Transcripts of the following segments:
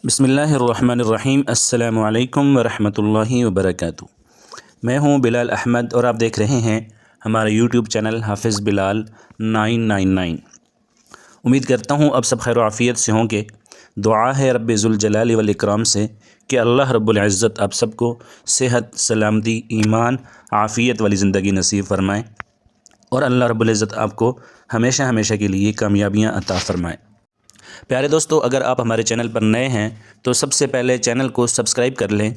بسم اللہ الرحمن الرحیم۔ السلام علیکم ورحمۃ اللہ وبرکاتہ۔ میں ہوں بلال احمد اور آپ دیکھ رہے ہیں ہمارا یوٹیوب چینل حافظ بلال 999۔ امید کرتا ہوں اب سب خیر و عافیت سے ہوں گے۔ دعا ہے رب ذوالجلال والاکرام سے کہ اللہ رب العزت آپ سب کو صحت، سلامتی، ایمان، عافیت والی زندگی نصیب فرمائے اور اللہ رب العزت آپ کو ہمیشہ ہمیشہ کے لیے کامیابیاں عطا فرمائے۔ پیارے دوستو، اگر آپ ہمارے چینل پر نئے ہیں تو سب سے پہلے چینل کو سبسکرائب کر لیں،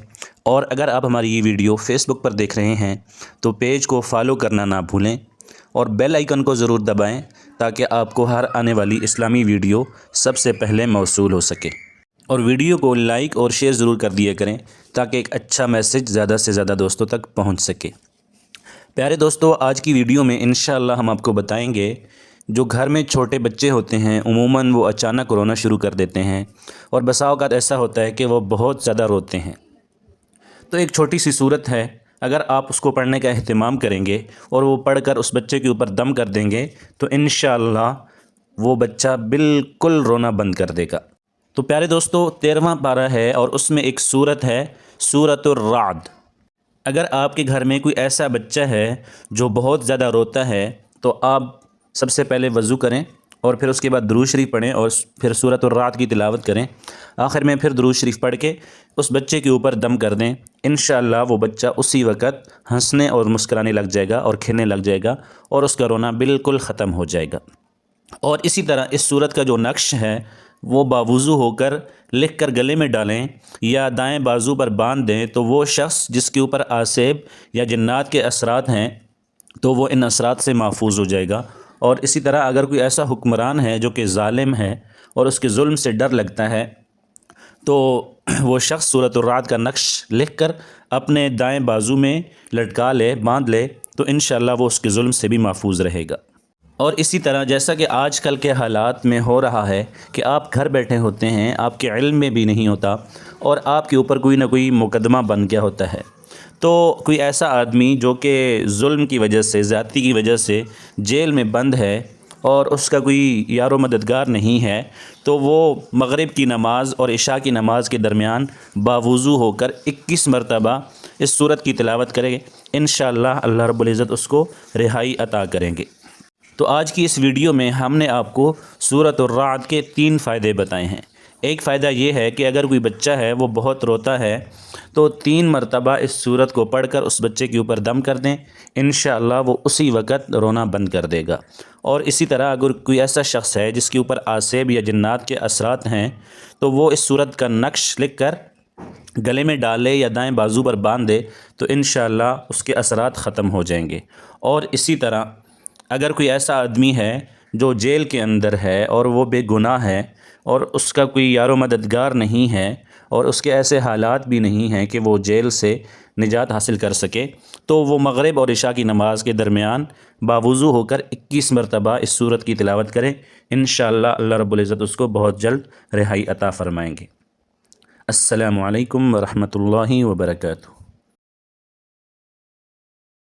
اور اگر آپ ہماری یہ ویڈیو فیس بک پر دیکھ رہے ہیں تو پیج کو فالو کرنا نہ بھولیں اور بیل آئیکن کو ضرور دبائیں تاکہ آپ کو ہر آنے والی اسلامی ویڈیو سب سے پہلے موصول ہو سکے، اور ویڈیو کو لائک اور شیئر ضرور کر دیا کریں تاکہ ایک اچھا میسج زیادہ سے زیادہ دوستوں تک پہنچ سکے۔ پیارے دوستو، آج کی ویڈیو میں انشاءاللہ ہم آپ کو بتائیں گے جو گھر میں چھوٹے بچے ہوتے ہیں عموماً وہ اچانک رونا شروع کر دیتے ہیں، اور بسا اوقات ایسا ہوتا ہے کہ وہ بہت زیادہ روتے ہیں۔ تو ایک چھوٹی سی صورت ہے، اگر آپ اس کو پڑھنے کا اہتمام کریں گے اور وہ پڑھ کر اس بچے کے اوپر دم کر دیں گے تو انشاءاللہ وہ بچہ بالکل رونا بند کر دے گا۔ تو پیارے دوستو، 13واں پارہ ہے اور اس میں ایک صورت ہے سورۃ الرعد۔ اگر آپ کے گھر میں کوئی ایسا بچہ ہے جو بہت زیادہ روتا ہے تو آپ سب سے پہلے وضو کریں اور پھر اس کے بعد درود شریف پڑھیں اور پھر سورۃ الرعد کی تلاوت کریں، آخر میں پھر درود شریف پڑھ کے اس بچے کے اوپر دم کر دیں۔ انشاءاللہ وہ بچہ اسی وقت ہنسنے اور مسکرانے لگ جائے گا اور کھیلنے لگ جائے گا اور اس کا رونا بالکل ختم ہو جائے گا۔ اور اسی طرح اس صورت کا جو نقش ہے وہ باوضو ہو کر لکھ کر گلے میں ڈالیں یا دائیں بازو پر باندھ دیں تو وہ شخص جس کے اوپر آسیب یا جنات کے اثرات ہیں تو وہ ان اثرات سے محفوظ ہو جائے گا۔ اور اسی طرح اگر کوئی ایسا حکمران ہے جو کہ ظالم ہے اور اس کے ظلم سے ڈر لگتا ہے تو وہ شخص سورۃ الرعد کا نقش لکھ کر اپنے دائیں بازو میں لٹکا لے، باندھ لے، تو انشاءاللہ وہ اس کے ظلم سے بھی محفوظ رہے گا۔ اور اسی طرح جیسا کہ آج کل کے حالات میں ہو رہا ہے کہ آپ گھر بیٹھے ہوتے ہیں، آپ کے علم میں بھی نہیں ہوتا اور آپ کے اوپر کوئی نہ کوئی مقدمہ بن گیا ہوتا ہے، تو کوئی ایسا آدمی جو کہ ظلم کی وجہ سے، زیادتی کی وجہ سے جیل میں بند ہے اور اس کا کوئی یار و مددگار نہیں ہے، تو وہ مغرب کی نماز اور عشاء کی نماز کے درمیان باوضو ہو کر 21 مرتبہ اس سورت کی تلاوت کرے، انشاءاللہ اللہ رب العزت اس کو رہائی عطا کریں گے۔ تو آج کی اس ویڈیو میں ہم نے آپ کو سورۃ الرعد کے 3 فائدے بتائے ہیں۔ ایک فائدہ یہ ہے کہ اگر کوئی بچہ ہے وہ بہت روتا ہے تو 3 مرتبہ اس سورت کو پڑھ کر اس بچے کے اوپر دم کر دیں، انشاءاللہ وہ اسی وقت رونا بند کر دے گا۔ اور اسی طرح اگر کوئی ایسا شخص ہے جس کے اوپر آسیب یا جنات کے اثرات ہیں تو وہ اس سورت کا نقش لکھ کر گلے میں ڈالے یا دائیں بازو پر باندھ دے تو انشاءاللہ اس کے اثرات ختم ہو جائیں گے۔ اور اسی طرح اگر کوئی ایسا آدمی ہے جو جیل کے اندر ہے اور وہ بے گناہ ہے اور اس کا کوئی یار و مددگار نہیں ہے اور اس کے ایسے حالات بھی نہیں ہیں کہ وہ جیل سے نجات حاصل کر سکے، تو وہ مغرب اور عشاء کی نماز کے درمیان باوضو ہو کر 21 مرتبہ اس سورت کی تلاوت کرے، انشاءاللہ اللہ رب العزت اس کو بہت جلد رہائی عطا فرمائیں گے۔ السلام علیکم ورحمۃ اللہ وبرکاتہ۔